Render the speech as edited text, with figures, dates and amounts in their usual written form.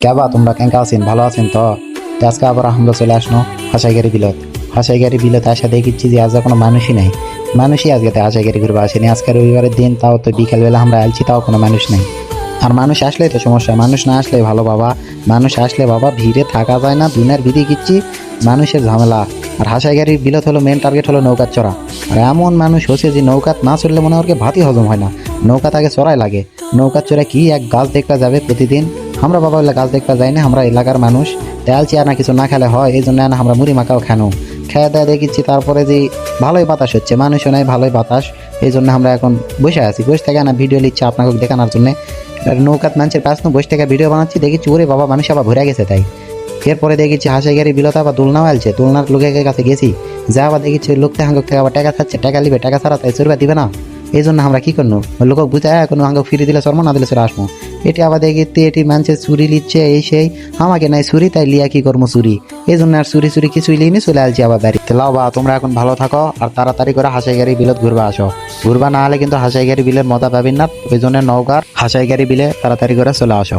কেবা তোমরা কেঙ্কা আছেন, ভালো আছেন তো? আজকে আবার আমরা চলে আসলো হাসাইগাড়ি বিলত। হাসাইগাড়ি বিলত আসা দেখিচ্ছি যে আজ কোনো মানুষই নাই। মানুষই আজকে হাসাইগাড়ি ঘুরবে আসেনি। আজকে রবিবারের দিন, তাও তো বিকালবেলা আমরা আলছি, তাও কোনো মানুষ নেই। আর মানুষ আসলেই তো সমস্যা, মানুষ না আসলে ভালো বাবা। মানুষ আসলে বাবা ভিড়ে থাকা যায় না, দুনিয়ার বিধি কিচ্ছি মানুষের ঝামেলা। আর হাসাইগাড়ির বিলত হলো মেন টার্গেট হলো নৌকাত চড়া। আর এমন মানুষ হচ্ছে যে নৌকাত না চড়লে মনে হয় ভাতই হজম হয় না, নৌকা তাকে চড়াই লাগে। নৌকাত চড়ে কি এক গাছ দেখতে যাবে প্রতিদিন। আমরা বাবা বলে গাছ দেখতে যাই না, আমরা এলাকার মানুষ তেল চেয়ার না কিছু না খেলে হয়, এই জন্য না আমরা মুড়ি মাখাও খানো খেয়ে দেয় দেখিচ্ছি। তারপরে যে ভালোই বাতাস হচ্ছে, মানুষও নাই ভালোই বাতাস, এই জন্য আমরা এখন বসে আছি। বসে থেকে না ভিডিও নিচ্ছি আপনাকে দেখানোর জন্য। নৌকাত মানুষের পাশ না বসে থেকে ভিডিও বানাচ্ছি, দেখেছি ওরে বাবা মানুষ আবার ভরে গেছে। তাই এরপরে দেখেছি হাসাইগাড়ি বিলত আবার দোলনাও আলছে, দোলনার লোকের কাছে গেছি, যা আবার দেখেছি লোকতে হাঙ্গক থেকে আবার টাকা খাচ্ছে, টাকা নিবে, টাকা ছাড়া তাই চড়বা দিবে না। এই জন্য আমরা কি করবো, লোক বুঝায় কোনো হাঙ্গক ফিরে দিলে চর্ম, না দিলে চলে আসবো। এটি আবার দেখি এটি মানুষের চুরি লিচ্ছে, এই সেই আমাকে নাই চুরি, তাই লিয়া কি করবো চুরি। এই জন্য আর চুরি চুরি কিছুই লিনি, চলে আসছি আবার বাড়িতে। লাও বা তোমরা এখন ভালো থাকো আর তাড়াতাড়ি করে হাসাইগাড়ি বিলত ঘুরবা আসো। ঘুরবা না হলে কিন্তু হাসাইগাড়ি বিলের মজা পাবেন না, ওই জন্য নৌকার হাসাইগাড়ি বিলে তাড়াতাড়ি করে চলে আসো।